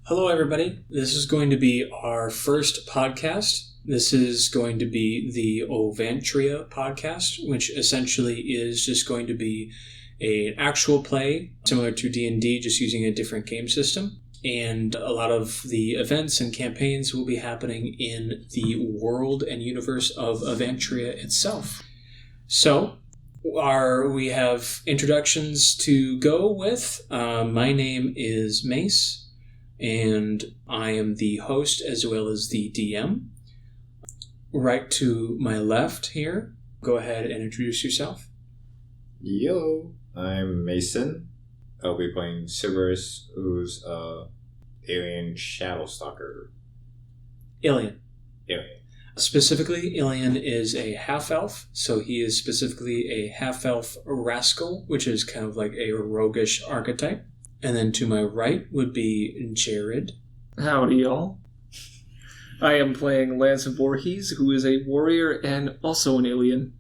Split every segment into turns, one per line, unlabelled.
Hello, everybody. This is going to be our first podcast. This is going to be the Ovan-Tria podcast, which essentially is just going to be an actual play similar to D&D, just using a different game system. And a lot of the events and campaigns will be happening in the world and universe of Ovan-Tria itself. So, we have introductions to go with. My name is Mace, and I am the host as well as the DM. Right to my left here, go ahead and introduce yourself.
Yo, I'm Mason. I'll be playing Cerberus, who's a alien shadow stalker.
Alien.
Alien.
Specifically, Alien is a half-elf, so he is specifically a half-elf rascal, which is kind of like a roguish archetype. And then to my right would be Jared.
Howdy, y'all. I am playing Lance Voorhees, who is a warrior and also an alien.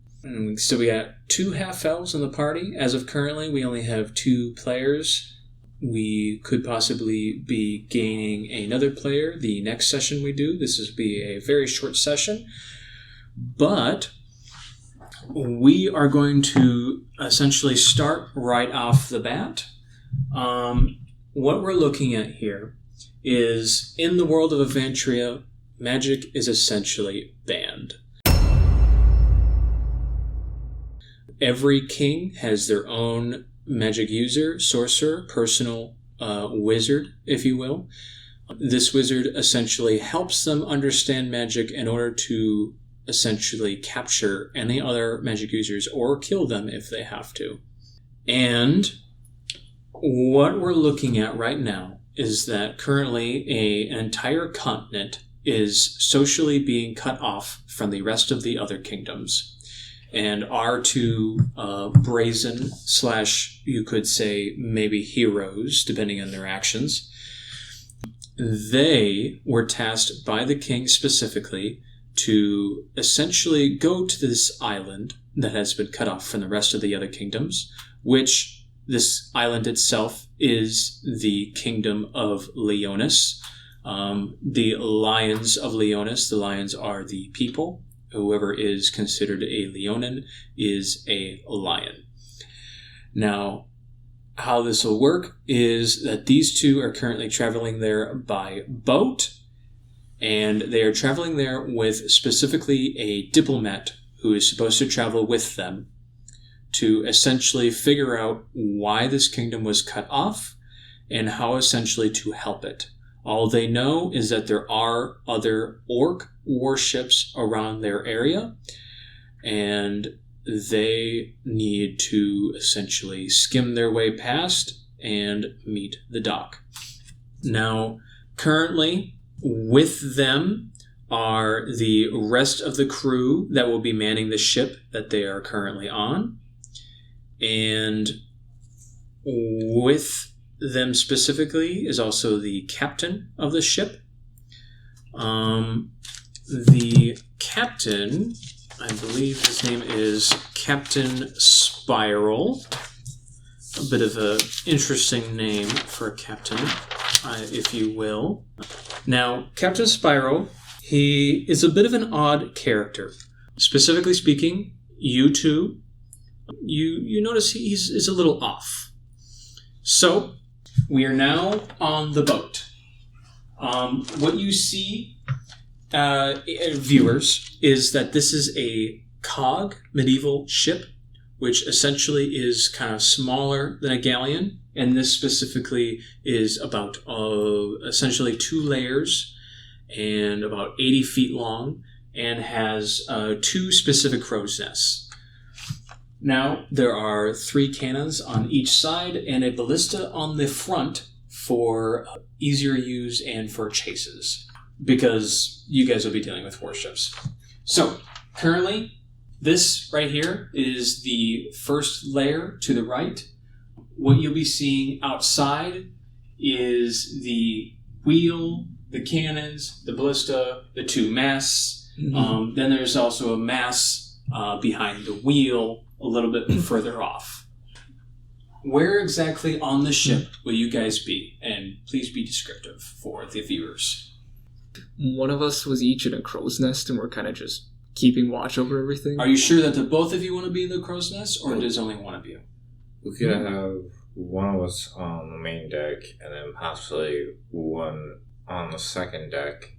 So we got two half-elves in the party. As of currently, we only have 2 players. We could possibly be gaining another player the next session we do. This will be a very short session. But we are going to essentially start right off the bat. What we're looking at here is, in the world of Ovantria, magic is essentially banned. Every king has their own magic user, sorcerer, personal wizard, if you will. This wizard essentially helps them understand magic in order to essentially capture any other magic users or kill them if they have to. And what we're looking at right now is that currently an entire continent is socially being cut off from the rest of the other kingdoms. And our 2 brazen / you could say maybe heroes, depending on their actions, they were tasked by the king specifically to essentially go to this island that has been cut off from the rest of the other kingdoms, which this island itself is the kingdom of Leonis. The Lions of Leonis, the Lions are the people. Whoever is considered a Leonin is a lion. Now, how this will work is that these 2 are currently traveling there by boat, and they are traveling there with specifically a diplomat who is supposed to travel with them to essentially figure out why this kingdom was cut off and how essentially to help it. All they know is that there are other orc warships around their area, and they need to essentially skim their way past and meet the dock. Now, currently, with them are the rest of the crew that will be manning the ship that they are currently on. And with them specifically is also the captain of the ship. The captain, I believe his name is Captain Spiral. A bit of an interesting name for a captain, if you will. Now, Captain Spiral, he is a bit of an odd character. Specifically speaking, you 2, you notice he's a little off. So, we are now on the boat. What you see, viewers, is that this is a cog medieval ship, which essentially is kind of smaller than a galleon, and this specifically is about essentially 2 layers and about 80 feet long, and has 2 specific crow's nests. Now, there are 3 cannons on each side and a ballista on the front for easier use and for chases, because you guys will be dealing with warships. So, currently, this right here is the first layer to the right. What you'll be seeing outside is the wheel, the cannons, the ballista, the 2 masts. Mm-hmm. Then there's also a mast behind the wheel, a little bit further off. Where exactly on the ship will you guys be? And please be descriptive for the viewers.
One of us was each in a crow's nest, and we're kind of just keeping watch over everything.
Are you sure that the both of you want to be in the crow's nest, or does only one of you?
We could have one of us on the main deck, and then possibly one on the second deck,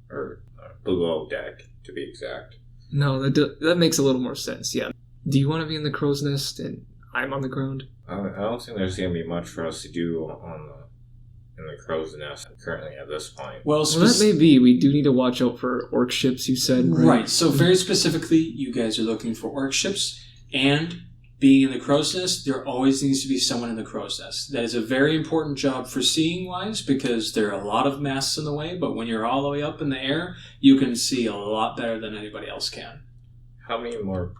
or below deck, to be exact.
No, that makes a little more sense, yeah. Do you want to be in the crow's nest, and I'm on the ground?
I don't think there's going to be much for us to do in the crow's nest currently at this point.
Well, that may be. We do need to watch out for orc ships, you said, right?
Right. So very specifically, you guys are looking for orc ships, and being in the crow's nest, there always needs to be someone in the crow's nest. That is a very important job for seeing-wise, because there are a lot of masts in the way, but when you're all the way up in the air, you can see a lot better than anybody else can.
How many more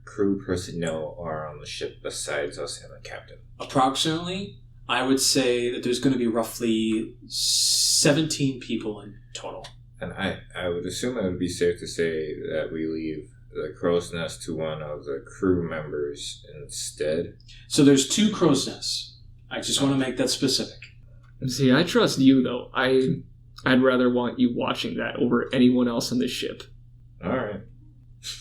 crew personnel are on the ship besides us and the captain?
Approximately, I would say that there's going to be roughly 17 people in total.
And I would assume it would be safe to say that we leave the crow's nest to one of the crew members instead.
So there's 2 crow's nests. I just want to make that specific.
See, I trust you, though. I'd rather want you watching that over anyone else on this ship.
All right.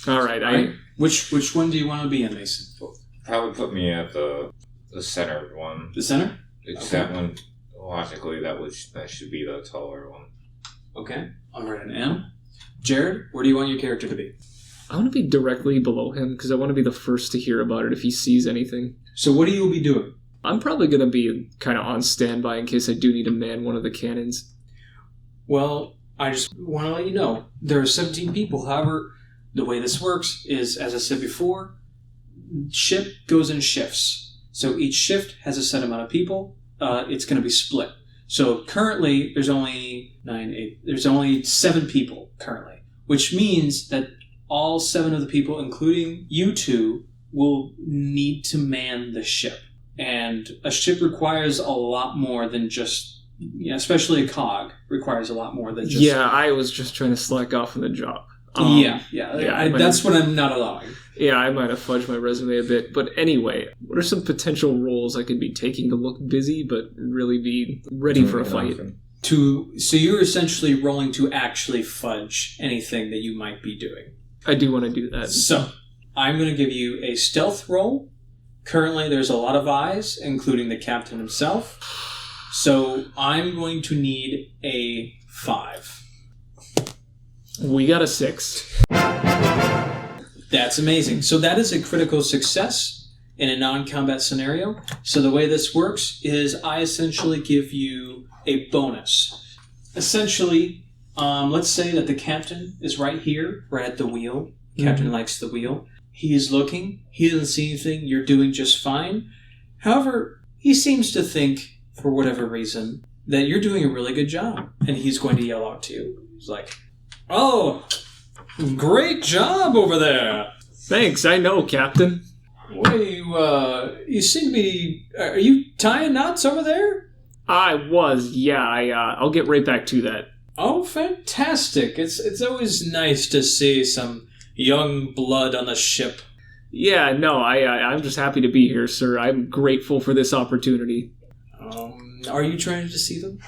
All right.
Which one do you want to be in, Mason?
Probably put me at the center one.
The center?
It's that one. Logically, that should be the taller one.
Okay. I'll write an M. Jared, where do you want your character to be?
I want to be directly below him because I want to be the first to hear about it if he sees anything.
So what do you be doing?
I'm probably going to be kind of on standby in case I do need to man one of the cannons.
Well, I just want to let you know, there are 17 people. However, the way this works is, as I said before, ship goes in shifts. So each shift has a set amount of people. It's going to be split. So currently, there's only 7 people currently, which means that all 7 of the people, including you 2, will need to man the ship. And a ship requires a lot more than just, especially a cog, requires a lot more than just...
Yeah, I was just trying to slack off on the job.
That's what I'm not allowing.
Yeah, I might have fudged my resume a bit. But anyway, what are some potential roles I could be taking to look busy but really be ready for a fight?
So you're essentially rolling to actually fudge anything that you might be doing.
I do want to do that.
So, I'm going to give you a stealth roll. Currently, there's a lot of eyes, including the captain himself. So, I'm going to need a 5.
We got a 6.
That's amazing. So, that is a critical success in a non-combat scenario. So, the way this works is I essentially give you a bonus. Essentially, let's say that the captain is right here, right at the wheel. Captain likes the wheel. He is looking. He doesn't see anything. You're doing just fine. However, he seems to think, for whatever reason, that you're doing a really good job. And he's going to yell out to you. He's like, "Oh, great job over there."
Thanks, I know, Captain.
Wait, you seem to be... Are you tying knots over there?
I was, yeah. I'll get right back to that.
Oh, fantastic. It's always nice to see some young blood on the ship.
Yeah, no, I'm just happy to be here, sir. I'm grateful for this opportunity.
Are you trying to deceive them?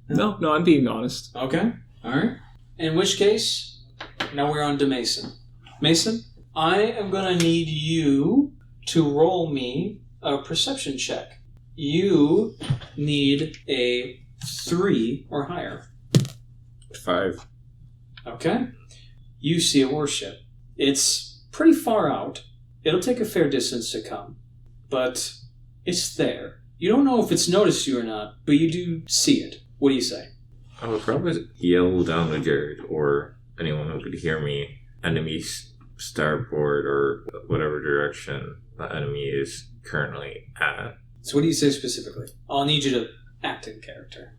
No, I'm being honest.
Okay, alright. In which case, now we're on to Mason. Mason, I am going to need you to roll me a perception check. You need a 3 or higher.
5.
Okay. You see a warship. It's pretty far out. It'll take a fair distance to come. But it's there. You don't know if it's noticed you or not, but you do see it. What do you say?
I would probably yell down to Jared or anyone who could hear me, enemy starboard or whatever direction the enemy is currently at.
So what do you say specifically? I'll need you to act in character.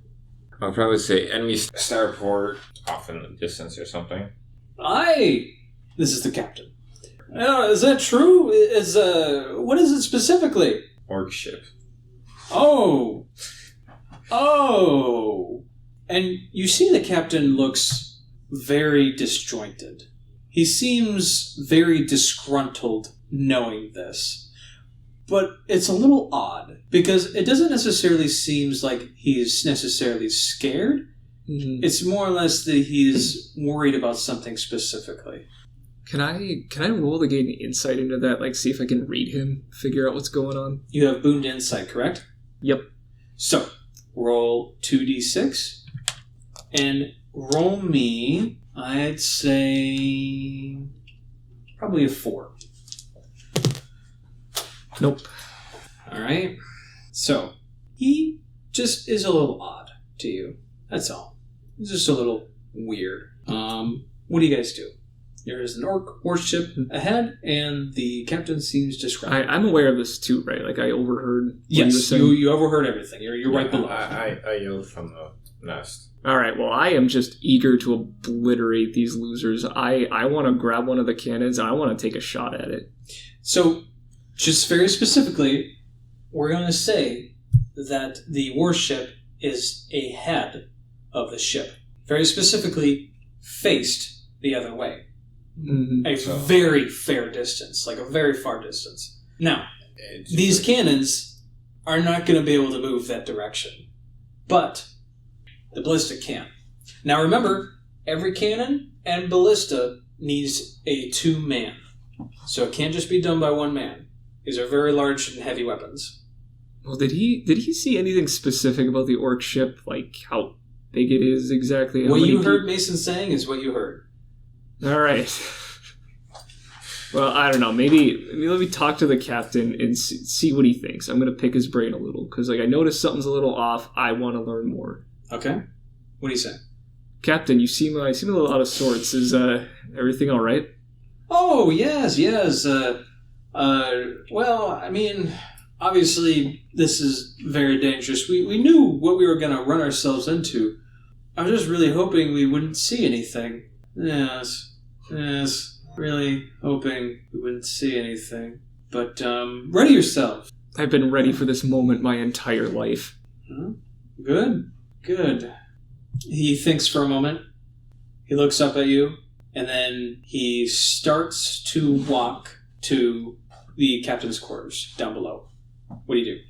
I'll probably say enemy starboard off in the distance or something.
Aye! This is the captain. Is that true? What is it specifically?
Orc ship.
Oh! And you see the captain looks very disjointed. He seems very disgruntled knowing this. but it's a little odd because it doesn't necessarily seem like he's necessarily scared.
Mm-hmm.
It's more or less that he's worried about something specifically.
Can I roll to gain insight into that? Like, see if I can read him, figure out what's going on?
You have booned insight, correct?
Yep.
So, roll 2d6 and roll me, I'd say, probably a 4.
Nope.
Alright. So, he just is a little odd to you. That's all. It's just a little weird. What do you guys do? There is an orc warship ahead, and the captain seems described.
I'm aware of this too, right? Like, I overheard what
Yes,
you were saying.
you overheard everything. You're right below.
I yelled from the nest.
All right, well, I am just eager to obliterate these losers. I want to grab one of the cannons, and I want to take a shot at it.
So, just very specifically, we're going to say that the warship is ahead of the ship. Very specifically, faced the other way.
Mm-hmm.
A very fair distance, like a very far distance. Now, these cannons are not going to be able to move that direction, but the ballista can. Now remember, every cannon and ballista needs a 2-man, so it can't just be done by 1 man. These are very large and heavy weapons.
Well, did he see anything specific about the orc ship, like how big it is exactly?
What you heard Mason saying is what you heard.
All right. Well, I don't know. Maybe let me talk to the captain and see what he thinks. I'm going to pick his brain a little because, like, I noticed something's a little off. I want to learn more.
Okay. What do you say?
Captain, you seem a little out of sorts. Is everything all right?
Oh, yes. Well, I mean, obviously, this is very dangerous. We knew what we were going to run ourselves into. I was just really hoping we wouldn't see anything. Yes, really hoping we wouldn't see anything. But, ready yourself.
I've been ready for this moment my entire life.
Good. He thinks for a moment. He looks up at you, and then he starts to walk to the captain's quarters down below. What do you do?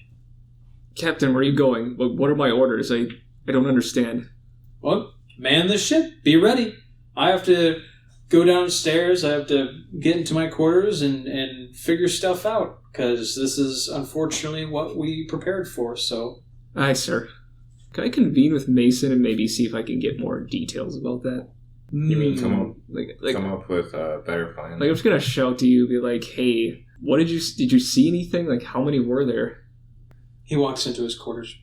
Captain, where are you going? What are my orders? I don't understand.
Well, man the ship. Be ready. I have to go downstairs. I have to get into my quarters and figure stuff out, because this is unfortunately what we prepared for, so...
Aye, sir. Can I convene with Mason and maybe see if I can get more details about that?
You mean come
come
up with a better plan?
Like, I'm just gonna shout to you, be like, hey, did you see anything? Like, how many were there?
He walks into his quarters.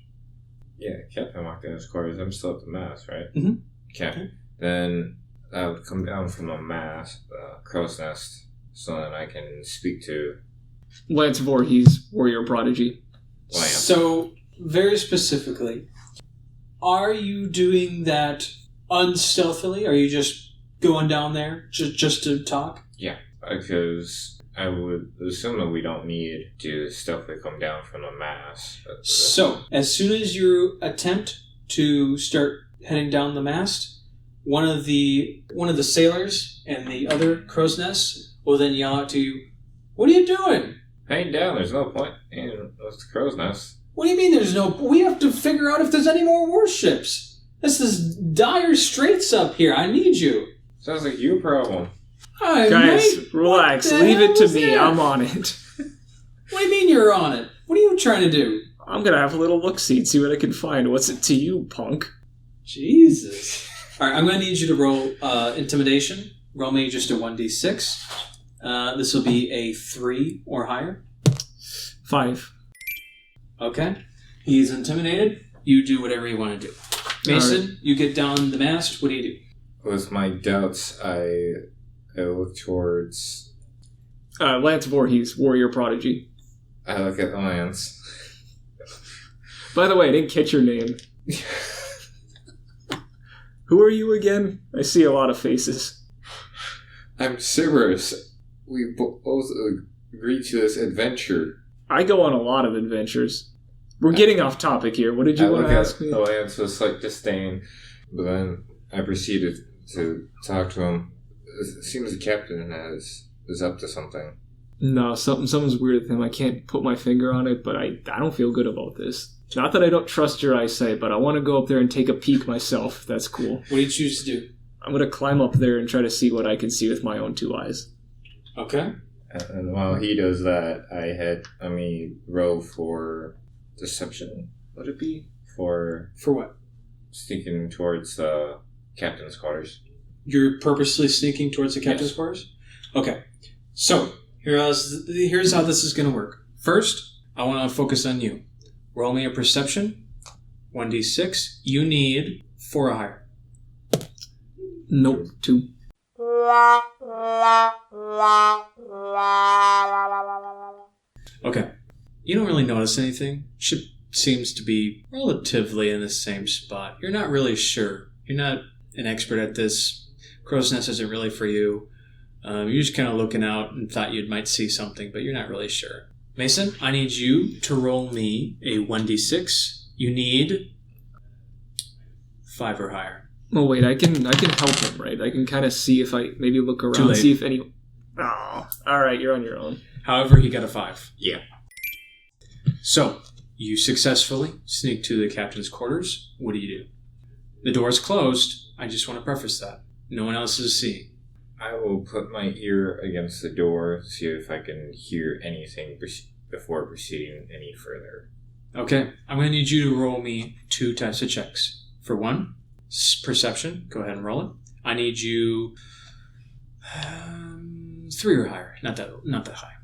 Yeah, Captain walked in his quarters. I'm still at the mast, right?
Mm-hmm.
Okay. Then I would come down from the mast, crow's nest, so that I can speak to
Lance Voorhees, warrior prodigy.
So, very specifically, are you doing that unstealthily? Are you just going down there just to talk?
Yeah, because I would assume that we don't need to stealthily come down from the mast.
So, as soon as you attempt to start heading down the mast, one of the sailors and the other crow's nest will then yell out to you, "What are you doing?"
Hang down, there's no point in the crow's nest.
What do you mean there's no... We have to figure out if there's any more warships. This is dire straits up here. I need you.
Sounds like your problem.
Hi,
Guys,
mate.
relax.
What the
Leave
hell
it to
was
me.
that?
I'm on it.
What do you mean you're on it? What are you trying to do?
I'm gonna have a little look-see and see what I can find. What's it to you, punk?
Jesus. All right, I'm going to need you to roll intimidation. Roll me just a 1d6. This will be a 3 or higher.
5.
Okay. He's intimidated. You do whatever you want to do. Mason,
right.
You get down the mast. What do you do?
With my doubts, I look towards...
Lance Voorhees, warrior prodigy.
I look at Lance.
By the way, I didn't catch your name. Who are you again? I see a lot of faces.
I'm Cerberus. We both agreed to this adventure.
I go on a lot of adventures. We're getting off topic here. What did you want to ask me?
Lance with like disdain, but then I proceeded to talk to him. It seems the captain is up to something.
No, something's weird with him. I can't put my finger on it, but I don't feel good about this. Not that I don't trust your eyesight, but I want to go up there and take a peek myself. That's cool.
What do you choose to do?
I'm going to climb up there and try to see what I can see with my own 2 eyes.
Okay.
And while he does that, let me roll for deception. Would it be? For
what?
Sneaking towards captain's quarters.
You're purposely sneaking towards the captain's quarters? Okay. So, here's how this is going to work. First, I want to focus on you. Roll me a perception. 1d6. You need 4 or higher.
Nope, 2.
Okay. You don't really notice anything. Ship seems to be relatively in the same spot. You're not really sure. You're not an expert at this. Crow's Nest isn't really for you. You're just kind of looking out and thought you might see something, but you're not really sure. Mason, I need you to roll me a 1d6. You need 5 or higher.
Oh, wait, I can help him, right? I can kind of see if I maybe look
Too
around,
late.
see if any... Oh, all right, you're on your own.
However, he got a 5.
Yeah.
So, you successfully sneak to the captain's quarters. What do? The door's closed. I just want to preface that. No one else is seeing.
I will put my ear against the door, see if I can hear anything before proceeding any further.
Okay, I'm going to need you to roll me 2 types of checks. For 1, perception. Go ahead and roll it. I need you 3 or higher. Not that high.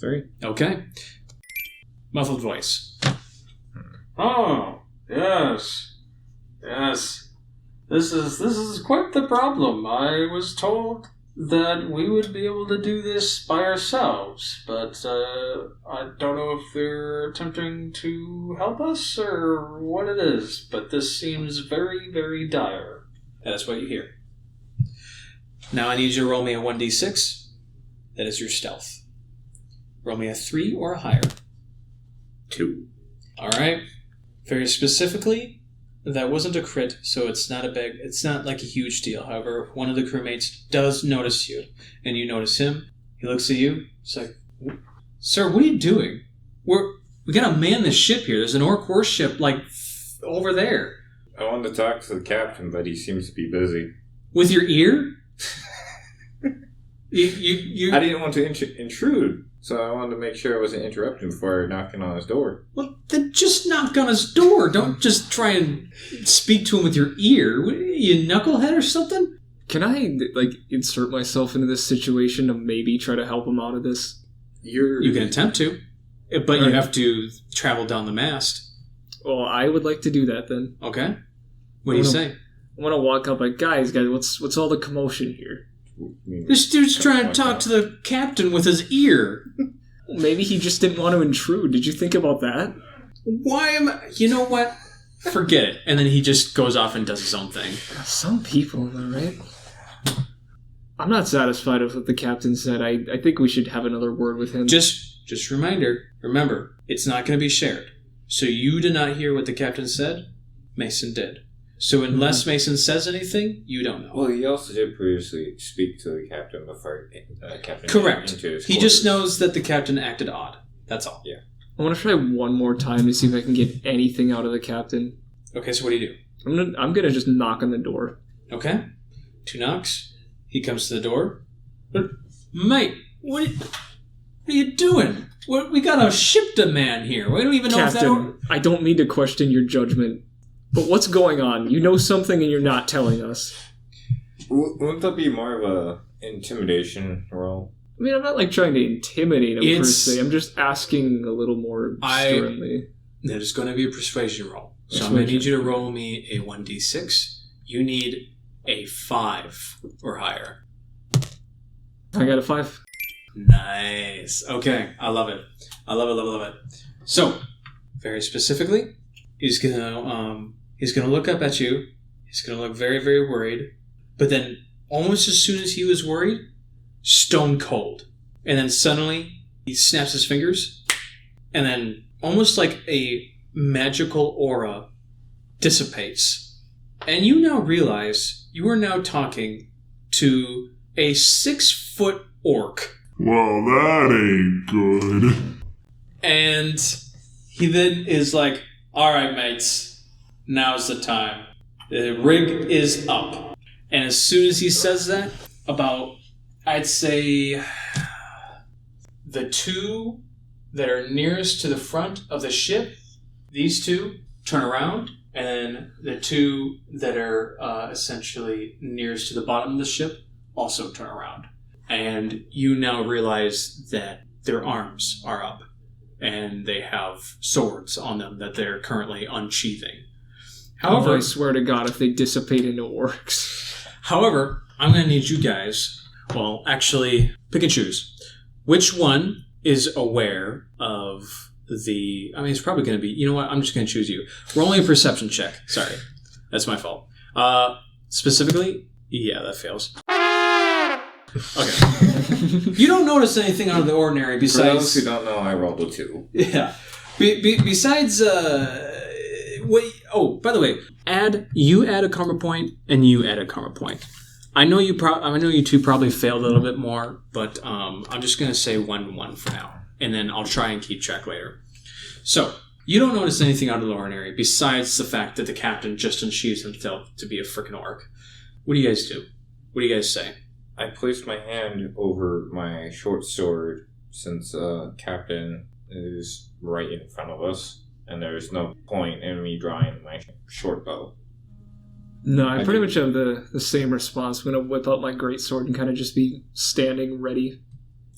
3.
Okay. Muffled voice. Oh, yes. Yes. This is quite the problem. I was told that we would be able to do this by ourselves, but I don't know if they're attempting to help us or what it is, but this seems very, very dire. That's what you hear. Now I need you to roll me a 1d6. That is your stealth. Roll me a 3 or a higher.
2.
All right. Very specifically, that wasn't a crit, so it's not like a huge deal. However, one of the crewmates does notice you, and you notice him. He looks at you. It's like, sir, what are you doing? We gotta man this ship here. There's an orc warship, over there.
I wanted to talk to the captain, but he seems to be busy.
With your ear? you
I didn't want to intrude, so I wanted to make sure I wasn't interrupting before knocking on his door.
Well, then just knock on his door. Don't just try and speak to him with your ear. What, you knucklehead or something?
Can I, insert myself into this situation to maybe try to help him out of this?
You can attempt to, but you have to travel down the mast.
Well, I would like to do that then.
Okay. What do you say?
I want to walk up like, guys, what's all the commotion here?
This dude's trying to talk to the captain with his ear.
Maybe he just didn't want to intrude. Did you think about that?
You know what? Forget it. And then he just goes off and does his own thing.
Some people, though, right? I'm not satisfied with what the captain said. I think we should have another word with him.
Just reminder. Remember, it's not going to be shared. So you did not hear what the captain said. Mason did. So unless Mason says anything, you don't know.
Well, he also did previously speak to the captain before captain.
Correct.
Into his
he
quarters.
just knows that the captain acted odd. That's all.
Yeah.
I want to try one more time to see if I can get anything out of the captain.
Okay, so what do you do?
I'm gonna just knock on the door.
Okay. 2 knocks. He comes to the door. But, mate, what are you doing? We got a ship to man here. We don't even know if that...
Captain, I don't mean to question your judgment, but what's going on? You know something and you're not telling us.
Wouldn't that be more of a intimidation role?
I mean, I'm not trying to intimidate him per se. I'm just asking a little more sternly.
That is going to be a persuasion roll. So I'm going to need you to roll me a 1d6. You need a 5 or higher.
I got a 5.
Nice. Okay, I love it. I love it. So, very specifically, he's gonna look up at you. He's gonna look very, very worried. But then, almost as soon as he was worried, stone cold. And then suddenly, he snaps his fingers, and then almost like a magical aura dissipates. And you now realize you are now talking to a 6-foot orc
Well, that ain't good.
And he then is like, all right, mates, now's the time. The rig is up. And as soon as he says that, about, I'd say, the two that are nearest to the front of the ship, these two turn around, and then the two that are essentially nearest to the bottom of the ship also turn around. And you now realize that their arms are up, and they have swords on them that they're currently unsheathing. However,
I swear to God, if they dissipate into orcs.
However, I'm going to need you guys, well, actually, pick and choose. Which one is aware of the... I mean, it's probably going to be... You know what? I'm just going to choose you. Roll only a perception check. Sorry. That's my fault. Specifically, yeah, that fails. Okay. You don't notice anything out of the ordinary besides...
For those who don't know, I rolled a 2.
Yeah. Besides... Wait, oh, by the way, you add a karma point, and you add a karma point. I know you two probably failed a little bit more, but I'm just going to say 1-1 for now. And then I'll try and keep track later. So, you don't notice anything out of the ordinary besides the fact that the captain just unsheathes himself to be a frickin' orc. What do you guys do? What do you guys say?
I placed my hand over my short sword since captain is right in front of us, and there's no point in me drawing my short bow.
No, I pretty much have the same response. I'm going to whip out my greatsword and kind of just be standing ready.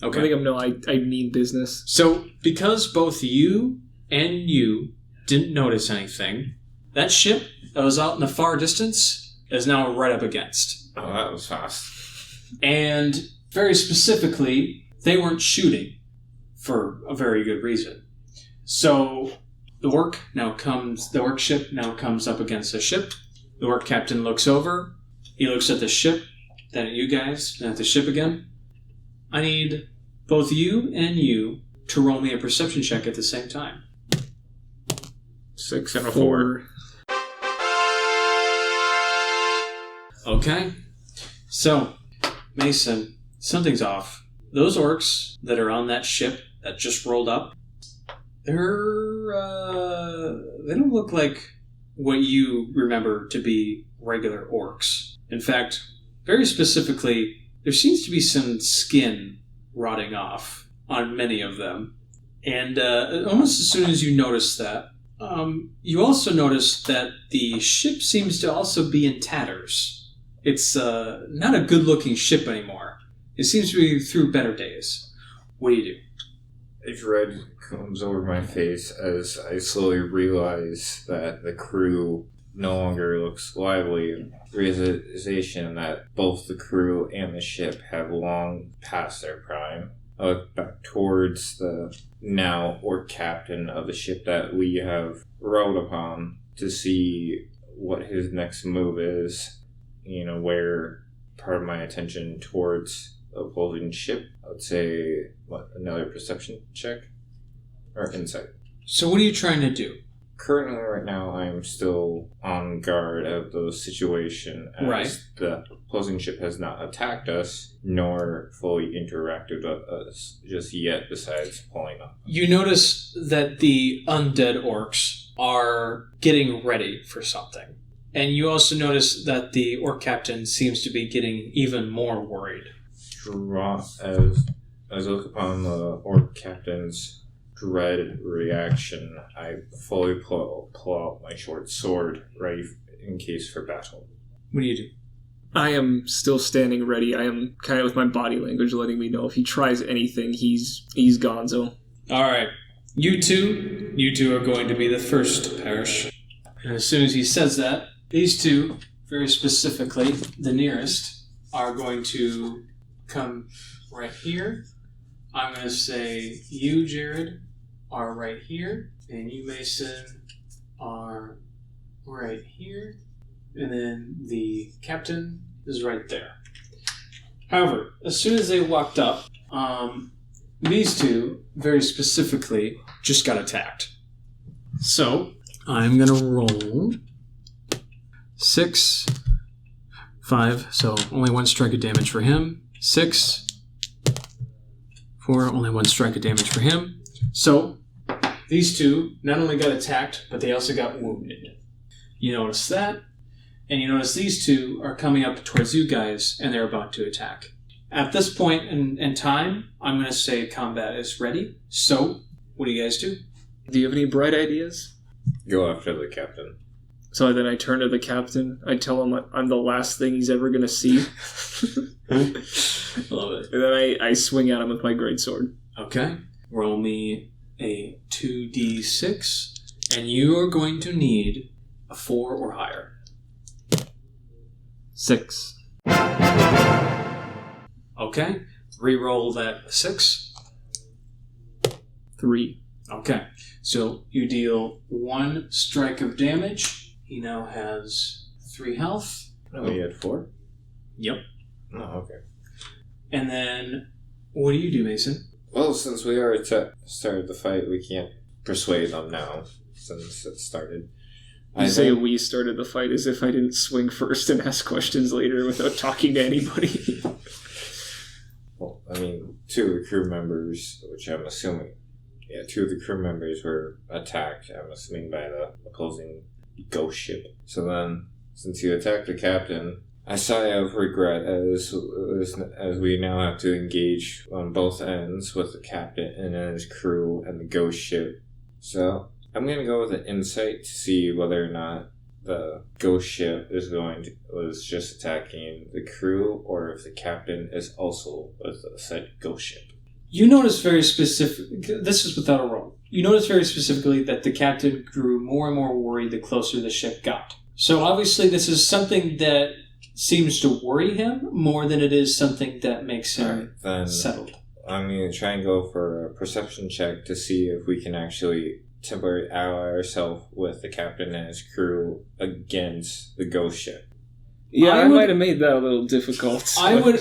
Okay.
I think I mean business.
So, because both you and you didn't notice anything, that ship that was out in the far distance is now right up against.
Oh, that was fast.
And very specifically, they weren't shooting for a very good reason. So, the orc ship now comes up against the ship. The orc captain looks over. He looks at the ship, then at you guys, then at the ship again. I need both you and you to roll me a perception check at the same time.
6 and a 4.
Okay. So, Mason, something's off. Those orcs that are on that ship that just rolled up, they don't look like what you remember to be regular orcs. In fact, very specifically, there seems to be some skin rotting off on many of them. And almost as soon as you notice that, you also notice that the ship seems to also be in tatters. It's not a good-looking ship anymore. It seems to be through better days. What do you do?
A dread comes over my face as I slowly realize that the crew no longer looks lively. Realization that both the crew and the ship have long passed their prime. I look back towards the now orc captain of the ship that we have rowed upon to see what his next move is. Where part of my attention towards the opposing ship. I would say, another perception check? Or insight.
So what are you trying to do?
Currently, right now, I'm still on guard of the situation as
right.
The opposing ship has not attacked us, nor fully interacted with us just yet, besides pulling up.
You notice that the undead orcs are getting ready for something. And you also notice that the orc captain seems to be getting even more worried.
As I look upon the orc captain's dread reaction, I fully pull out my short sword, ready in case for battle.
What do you do?
I am still standing ready. I am kind of with my body language letting me know if he tries anything, he's gonzo.
All right. You two are going to be the first to perish. And as soon as he says that, these two, very specifically, the nearest, are going to come right here. I'm going to say you, Jared, are right here, and you, Mason, are right here, and then the captain is right there. However, as soon as they walked up, these two, very specifically, just got attacked. So, I'm going to roll 6, 5, so only one strike of damage for him. 6, 4, only 1 strike of damage for him. So, these two not only got attacked, but they also got wounded. You notice that, and you notice these two are coming up towards you guys, and they're about to attack. At this point in time, I'm going to say combat is ready. So, what do you guys do?
Do you have any bright ideas?
Go after the captain.
So then I turn to the captain. I tell him I'm the last thing he's ever going to see.
I love it.
And then I swing at him with my greatsword.
Okay. Roll me a 2d6, and you are going to need a 4 or higher.
6.
Okay. Reroll that 6.
3.
Okay. So you deal 1 strike of damage. He now has 3 health.
No, he had 4?
Yep.
Oh, okay.
And then, what do you do, Mason?
Well, since we already started the fight, we can't persuade them now, since it started.
You say we started the fight as if I didn't swing first and ask questions later without talking to anybody.
Well, I mean, 2 of the crew members, which I'm assuming... Yeah, 2 of the crew members were attacked, I'm assuming, by the opposing ghost ship. So then, since you attacked the captain, I sigh of regret as we now have to engage on both ends with the captain and his crew and the ghost ship. So, I'm going to go with an insight to see whether or not the ghost ship was just attacking the crew, or if the captain is also with the said ghost ship.
You notice very this is without a roll. You notice very specifically that the captain grew more and more worried the closer the ship got. So obviously this is something that seems to worry him more than it is something that makes him settled.
I'm going to try and go for a perception check to see if we can actually temporarily ally ourselves with the captain and his crew against the ghost ship.
Yeah, I might have made that a little difficult.
I would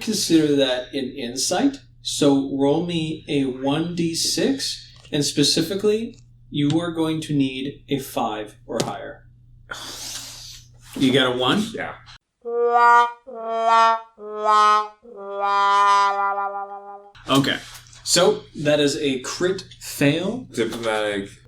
consider that an insight. So roll me a 1d6, and specifically, you are going to need a 5 or higher. You got a 1?
Yeah.
Okay. So that is a crit fail.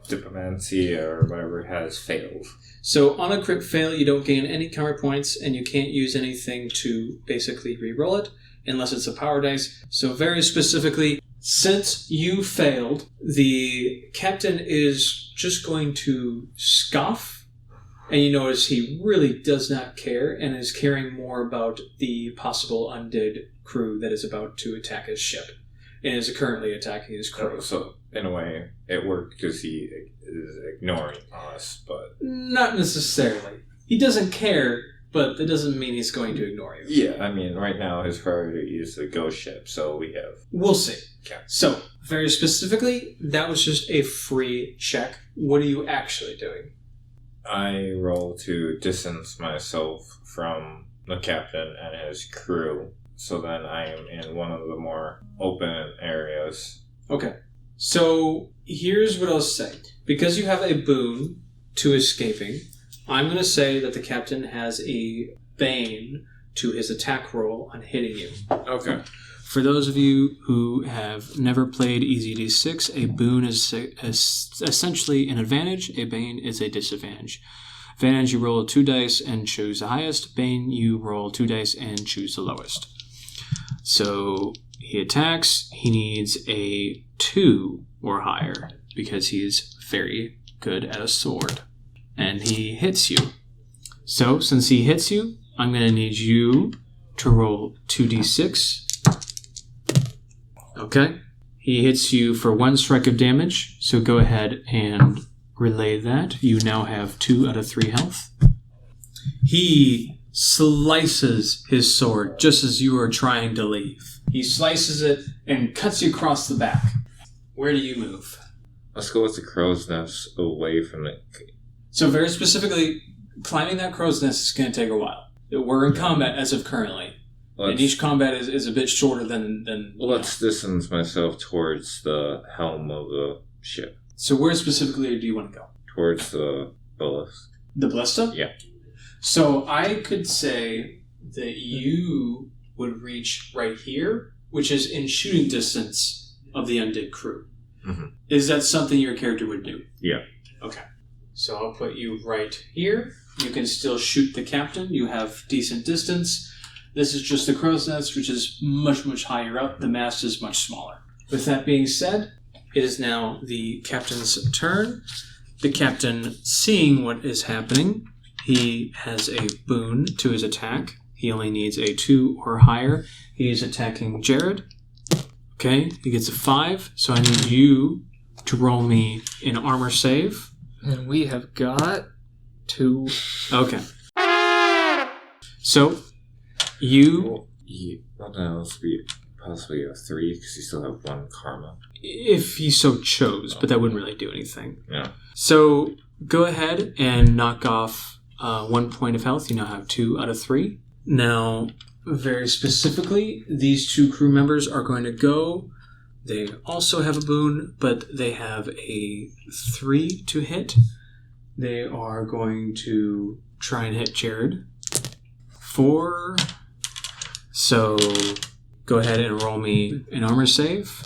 Diplomacy or whatever has failed.
So on a crit fail, you don't gain any counter points, and you can't use anything to basically re-roll it, unless it's a power dice. So very specifically, since you failed, the captain is just going to scoff, and you notice he really does not care, and is caring more about the possible undead crew that is about to attack his ship, and is currently attacking his crew.
So in a way, it worked because he is ignoring us, but...
Not necessarily. He doesn't care, but that doesn't mean he's going to ignore you.
Yeah, I mean, right now his priority is the ghost ship, so we have...
We'll see.
Okay.
So, very specifically, that was just a free check. What are you actually doing?
I roll to distance myself from the captain and his crew, so then I am in one of the more open areas.
Okay. So, here's what I'll say. Because you have a boon to escaping, I'm going to say that the captain has a bane to his attack roll on hitting you.
Okay.
For those of you who have never played Easy D6, a boon is essentially an advantage. A bane is a disadvantage. Advantage, you roll 2 dice and choose the highest. Bane, you roll 2 dice and choose the lowest. So he attacks. He needs a 2 or higher because he's very good at a sword. And he hits you. So since he hits you, I'm going to need you to roll 2d6. Okay. He hits you for 1 strike of damage. So go ahead and relay that. You now have 2 out of 3 health. He slices his sword just as you are trying to leave. He slices it and cuts you across the back. Where do you move?
Let's go with the crow's nest away from it.
So very specifically, climbing that crow's nest is going to take a while. We're in combat as of currently. And each combat is a bit shorter than
let's distance myself towards the helm of the ship.
So where specifically do you want to go?
Towards the ballista.
The ballista?
Yeah.
So I could say that you would reach right here, which is in shooting distance of the undead crew.
Mm-hmm.
Is that something your character would do?
Yeah.
Okay. So I'll put you right here. You can still shoot the captain. You have decent distance. This is just the crow's nest, which is much, much higher up. The mast is much smaller. With that being said, it is now the captain's turn. The captain, seeing what is happening, he has a boon to his attack. He only needs a 2 or higher. He is attacking Jared. Okay, he gets a 5, so I need you to roll me an armor save.
And we have got 2.
Okay. So, you...
Well, that would be possibly a 3, because you still have 1 karma.
If he so chose, but that wouldn't really do anything.
Yeah.
So, go ahead and knock off 1 point of health. You now have 2 out of 3. Now, very specifically, these 2 crew members are going to go. They also have a boon, but they have a 3 to hit. They are going to try and hit Jared. 4. So, go ahead and roll me an armor save.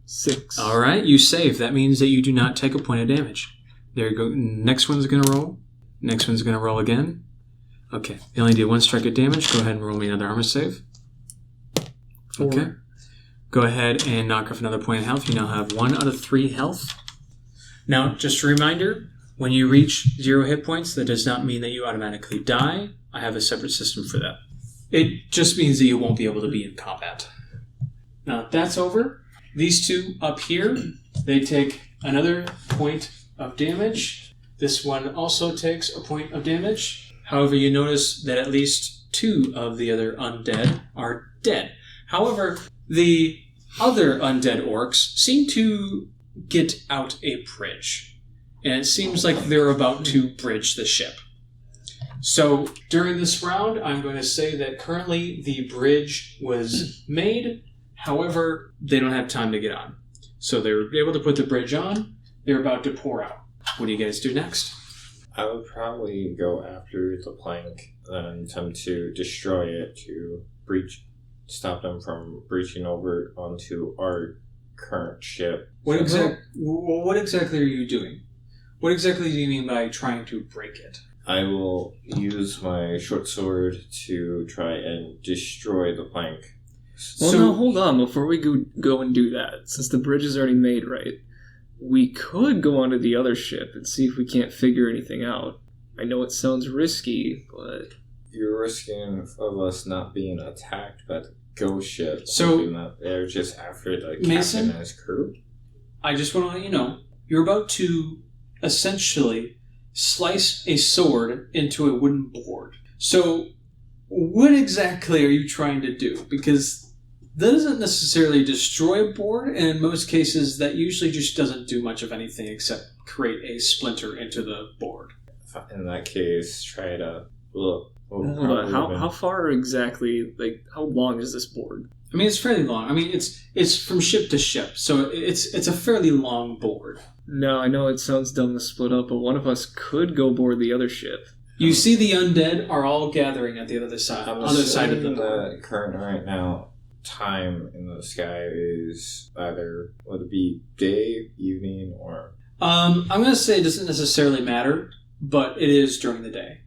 6.
All right, you save. That means that you do not take a point of damage. There you go. Next one's going to roll. Next one's going to roll again. Okay, you only did 1 strike of damage. Go ahead and roll me another armor save.
4.
Okay. Go ahead and knock off another point of health. You now have 1 out of 3 health. Now, just a reminder, when you reach 0 hit points, that does not mean that you automatically die. I have a separate system for that. It just means that you won't be able to be in combat. Now, that's over. These 2 up here, they take another point of damage. This one also takes a point of damage. However, you notice that at least 2 of the other undead are dead. However, the other undead orcs seem to get out a bridge. And it seems like they're about to bridge the ship. So, during this round, I'm going to say that currently the bridge was made. However, they don't have time to get on. So they were able to put the bridge on. They're about to pour out. What do you guys do next?
I would probably go after the plank and attempt to destroy it to stop them from breaching over onto our current ship.
What exactly are you doing? What exactly do you mean by trying to break it?
I will use my short sword to try and destroy the plank.
Well, no, hold on. Before we go and do that, since the bridge is already made, right, we could go onto the other ship and see if we can't figure anything out. I know it sounds risky, but...
You're risking of us not being attacked by the ghost ship.
So,
that they're just after the
Mason,
captain and his crew.
I just want to let you know, you're about to essentially slice a sword into a wooden board. So, what exactly are you trying to do? Because that doesn't necessarily destroy a board, and in most cases, that usually just doesn't do much of anything except create a splinter into the board.
In that case, try to look.
Hold on. How far exactly, like, how long is this board?
I mean, it's fairly long. I mean, it's from ship to ship, so it's a fairly long board.
No, I know it sounds dumb to split up, but one of us could go board the other ship.
You see the undead are all gathering at the other side of the board.
The current right now time in the sky is either, would it be day, evening, or...
I'm going to say it doesn't necessarily matter, but it is during the day.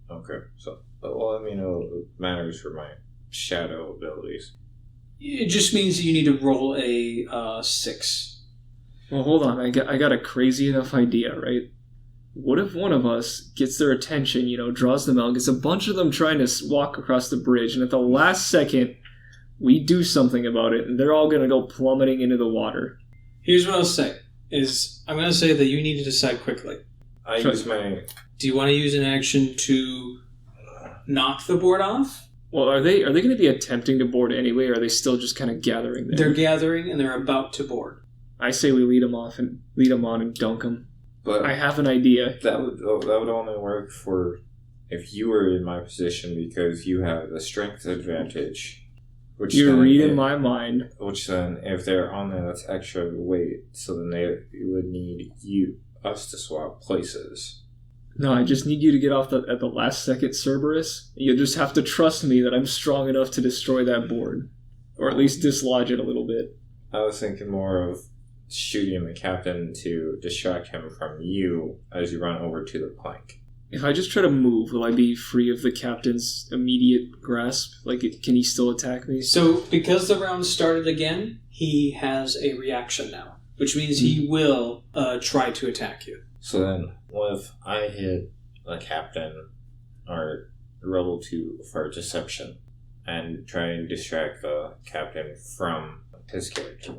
Okay, so, well, I mean, it matters for my shadow abilities.
It just means that you need to roll a 6.
Well, hold on. I got a crazy enough idea, right? What if one of us gets their attention, draws them out, gets a bunch of them trying to walk across the bridge, and at the last second, we do something about it, and they're all going to go plummeting into the water.
Here's what I'll say, I'm going to say that you need to decide quickly. Do you want to use an action to knock the board off?
Well, are they going to be attempting to board anyway, or are they still just kind of gathering there?
They're gathering, and they're about to board.
I say we lead them on and dunk them.
But
I have an idea.
That would only work for if you were in my position, because you have the strength advantage.
You're reading my mind.
Which then, if they're on there, that's extra weight. So then they would need us to swap places.
No, I just need you to get off at the last second, Cerberus. You'll just have to trust me that I'm strong enough to destroy that board. Or at least dislodge it a little bit.
I was thinking more of shooting the captain to distract him from you as you run over to the plank.
If I just try to move, will I be free of the captain's immediate grasp? Like, can he still attack me?
So, because the round started again, he has a reaction now, which means he will try to attack you.
So then, what if I hit the captain or roll for deception and try and distract the captain from his character?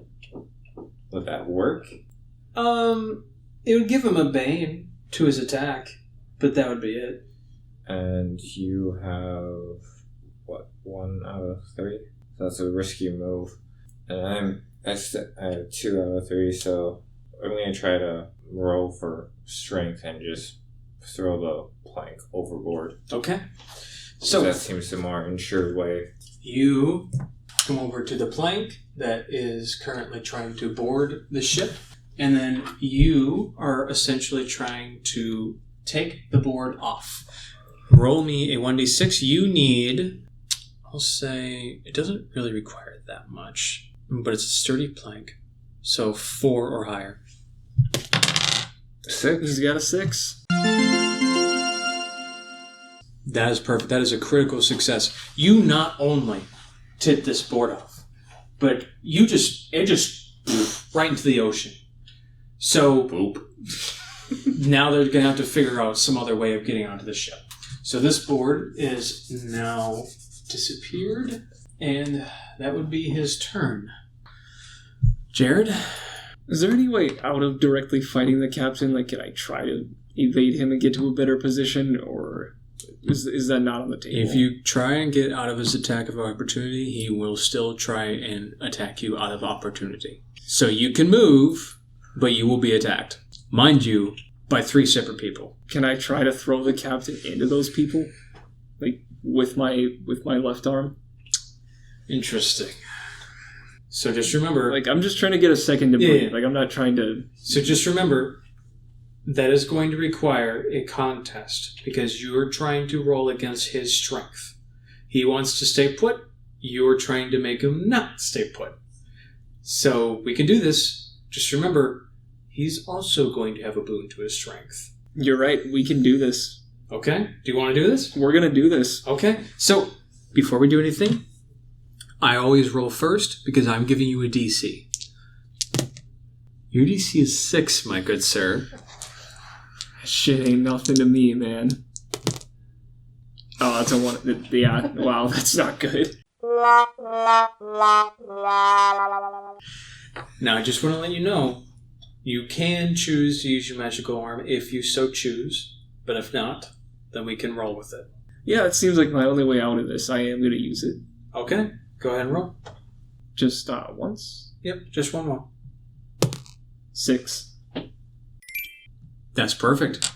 Would that work?
It would give him a bane to his attack, but that would be it.
And you have, 1 out of 3? So that's a risky move. And I have 2 out of 3, so I'm going to try to roll for strength and just throw the plank overboard.
Okay. So
that seems the more insured way.
You come over to the plank that is currently trying to board the ship, and then you are essentially trying to take the board off. Roll me a 1d6. You need, I'll say, it doesn't really require that much, but it's a sturdy plank, so 4 or higher.
6. He's got a 6.
That is perfect. That is a critical success. You not only tip this board off, but it just right into the ocean. So now they're going to have to figure out some other way of getting onto the ship. So this board is now disappeared, and that would be his turn. Jared?
Is there any way out of directly fighting the captain? Like, can I try to evade him and get to a better position, or is that not on the table?
If you try and get out of his attack of opportunity, he will still try and attack you out of opportunity. So you can move, but you will be attacked. Mind you, by 3 separate people.
Can I try to throw the captain into those people? Like, with my left arm?
Interesting. So just remember...
Like, I'm just trying to get a second to breathe. Like, I'm not trying to...
So just remember, that is going to require a contest, because you are trying to roll against his strength. He wants to stay put. You are trying to make him not stay put. So we can do this. Just remember, he's also going to have a boon to his strength.
You're right. We can do this.
Okay? Do you want to do this?
We're going to do this.
Okay. So, before we do anything, I always roll first because I'm giving you a DC. Your DC is 6, my good sir.
Shit ain't nothing to me, man. Oh, that's a 1. Yeah, wow, that's not good.
Now, I just want to let you know, you can choose to use your magical arm if you so choose, but if not, then we can roll with it.
Yeah, it seems like my only way out of this. I am going to use it.
Okay, go ahead and roll.
Just once?
Yep, just one more.
6.
That's perfect.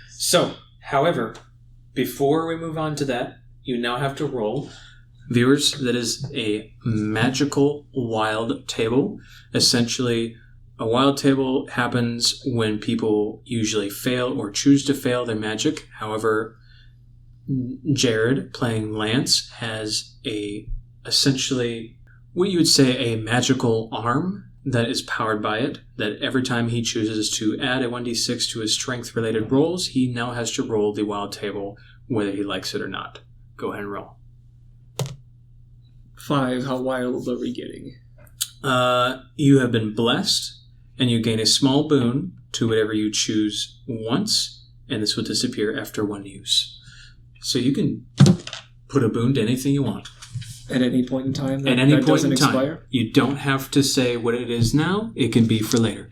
So, however, before we move on to that, you now have to roll. Viewers, that is a magical wild table. Essentially, a wild table happens when people usually fail or choose to fail their magic. However, Jared, playing Lance, has essentially what you would say a magical arm that is powered by it, that every time he chooses to add a 1d6 to his strength-related rolls, he now has to roll the wild table, whether he likes it or not. Go ahead and roll.
5. How wild are we getting?
You have been blessed, and you gain a small boon to whatever you choose once, and this will disappear after 1 use. So you can put a boon to anything you want.
At any point in time?
At any
point
point in time.
Expire?
You don't have to say what it is now. It can be for later.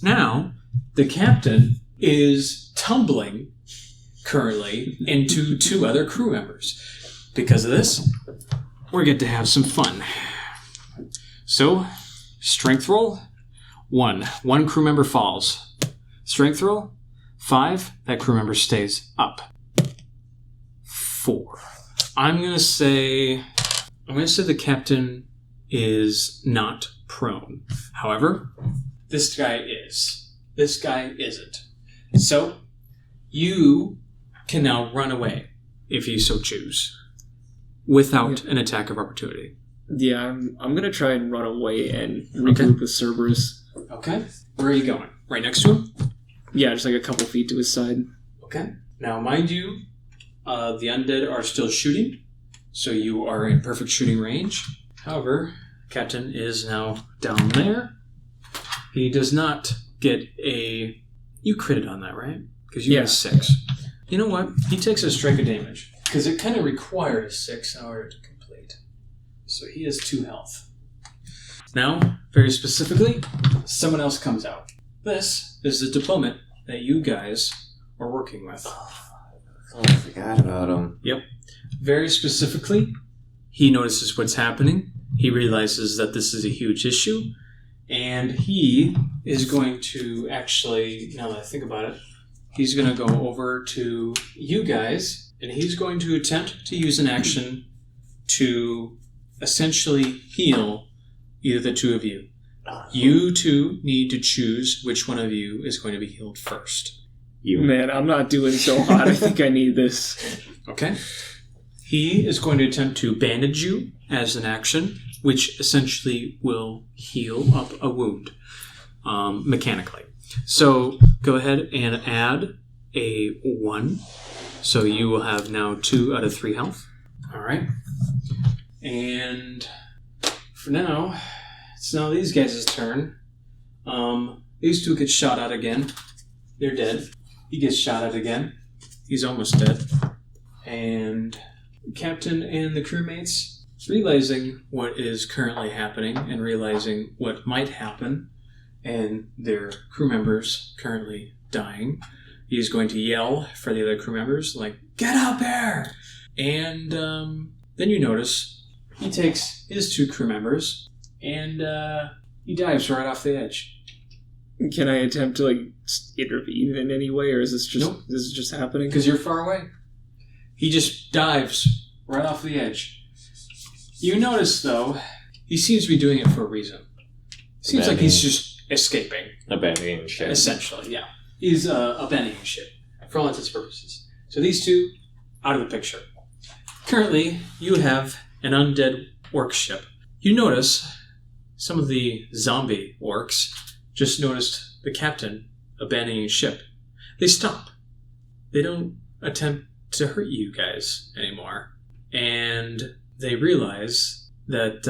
Now, the captain is tumbling currently into 2 other crew members. Because of this, we're going to have some fun. So, strength roll, 1. 1 crew member falls. Strength roll, 5. That crew member stays up. 4. I'm going to say the captain is not prone. However, this guy is. This guy isn't. So, you can now run away, if you so choose, without an attack of opportunity.
Yeah, I'm gonna try and run away and regroup with Cerberus.
Okay. Where are you going? Right next to him?
Yeah, just like a couple feet to his side.
Okay. Now, mind you, the undead are still shooting, so you are in perfect shooting range. However, Captain is now down there. He does not get a... You critted on that, right? Because you got 6. You know what? He takes a strike of damage, because it kind of required a 6 in order to complete. So he has 2 health. Now, very specifically, someone else comes out. This is the diplomat that you guys are working with.
Oh, I forgot about him.
Yep. Very specifically, he notices what's happening. He realizes that this is a huge issue. And he is going to actually, now that I think about it, he's going to go over to you guys. And he's going to attempt to use an action to essentially heal either the two of you. You two need to choose which one of you is going to be healed first.
Man, I'm not doing so hot. I think I need this.
Okay. He is going to attempt to bandage you as an action, which essentially will heal up a wound mechanically. So go ahead and add a 1. So you will have now 2 out of 3 health. All right. And for now, it's now these guys' turn. These two get shot at again. They're dead. He gets shot at again. He's almost dead. And the captain and the crewmates, realizing what is currently happening and realizing what might happen, and their crew members currently dying, he's going to yell for the other crew members, like, "Get up there!" And then you notice he takes his 2 crew members and he dives right off the edge.
Can I attempt to intervene in any way, or is this just
Nope.
this is just happening?
Because you're far away. He just dives right off the edge. You notice, though, he seems to be doing it for a reason. Seems like he's just escaping.
Abandoning ship.
Essentially, yeah. He's abandoning ship, for all intents and purposes. So these two, out of the picture. Currently, you have an undead orc ship. You notice some of the zombie orcs just noticed the captain abandoning ship. They stop. They don't attempt to hurt you guys anymore. And they realize that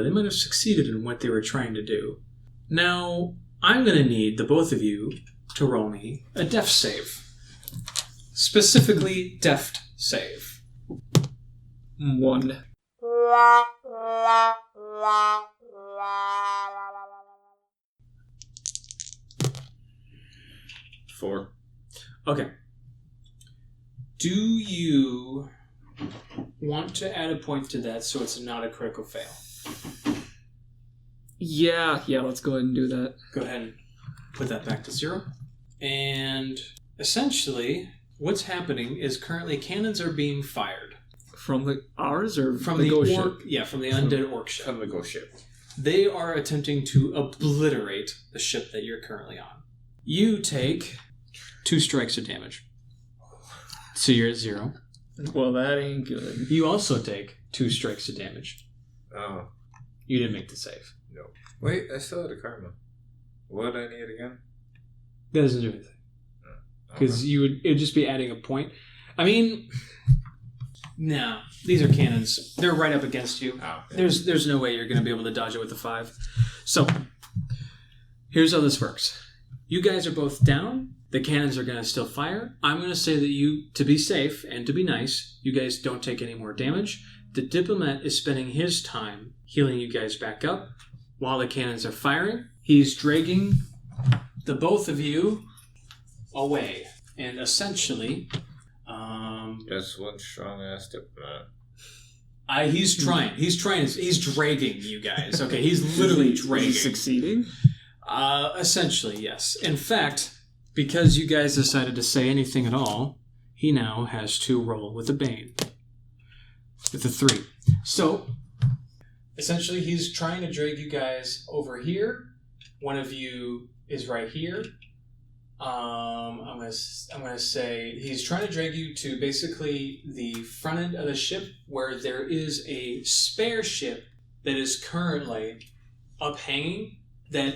they might have succeeded in what they were trying to do. Now, I'm going to need the both of you to roll me a death save. Specifically, deft save.
1.
Four.
Okay. Do you want to add a point to that so it's not a critical fail?
Yeah, let's go ahead and do that.
Go ahead and put that back to 0. And essentially, what's happening is currently cannons are being fired.
From ours or
From
the
the
ghost
orc,
ship?
yeah, from the undead orc ship.
From the ghost ship.
They are attempting to obliterate the ship that you're currently on. You take 2 strikes of damage. So you're at 0.
Well, that ain't good.
You also take 2 strikes of damage.
Oh.
You didn't make the save.
No. Wait, I still had a karma. What did I need again?
That doesn't do anything. Because it would just be adding a point. I mean, no. These are cannons. They're right up against you.
Oh, yeah.
There's no way you're going to be able to dodge it with a 5. So, here's how this works. You guys are both down. The cannons are going to still fire. I'm going to say that you, to be safe and to be nice, you guys don't take any more damage. The diplomat is spending his time healing you guys back up while the cannons are firing. He's dragging the both of you away. And essentially...
That's one strong ass diplomat.
He's trying. He's dragging you guys. Okay, he's literally dragging.
He's succeeding?
Essentially, yes. In fact, because you guys decided to say anything at all, he now has to roll with a Bane. With a 3. So, essentially, he's trying to drag you guys over here. One of you is right here. I'm gonna say he's trying to drag you to basically the front end of the ship where there is a spare ship that is currently up hanging that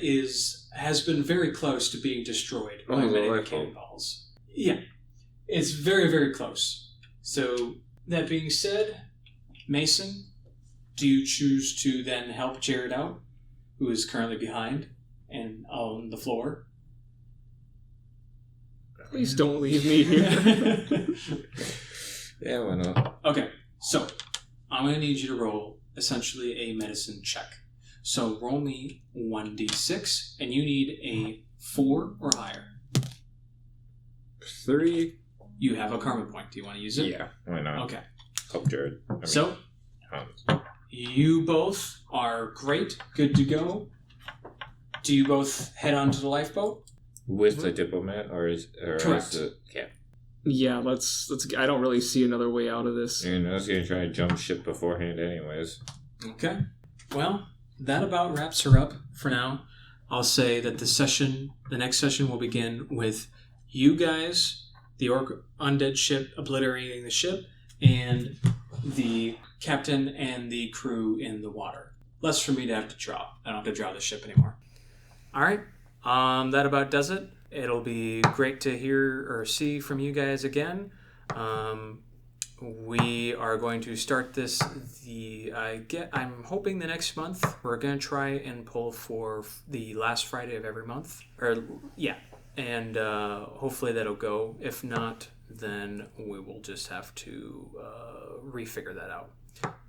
has been very close to being destroyed by many of the cannonballs. Yeah, it's very, very close. So, that being said, Mason, do you choose to then help Jared out, who is currently behind and on the floor?
Please don't leave me here.
Yeah, why not?
Okay, so I'm going to need you to roll essentially a medicine check. So roll me 1d6, and you need a 4 or higher.
3.
You have a karma point. Do you want to use it?
Yeah, why not?
Okay.
Help Jared.
You both are great, good to go. Do you both head onto the lifeboat?
With the diplomat,
Correct.
Yeah.
Yeah, let's. I don't really see another way out of this.
I was going to try to jump ship beforehand anyways.
Okay. Well, that about wraps her up for now. I'll say that the next session will begin with you guys, the orc undead ship obliterating the ship, and the captain and the crew in the water. Less for me to have to draw. I don't have to draw the ship anymore. All right. That about does it. It'll be great to hear or see from you guys again. We are going to start this. I'm hoping the next month we're going to try and pull for the last Friday of every month. And hopefully that'll go. If not, then we will just have to refigure that out.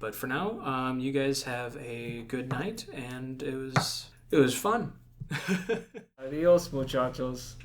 But for now, you guys have a good night, and it was fun.
Adios, muchachos.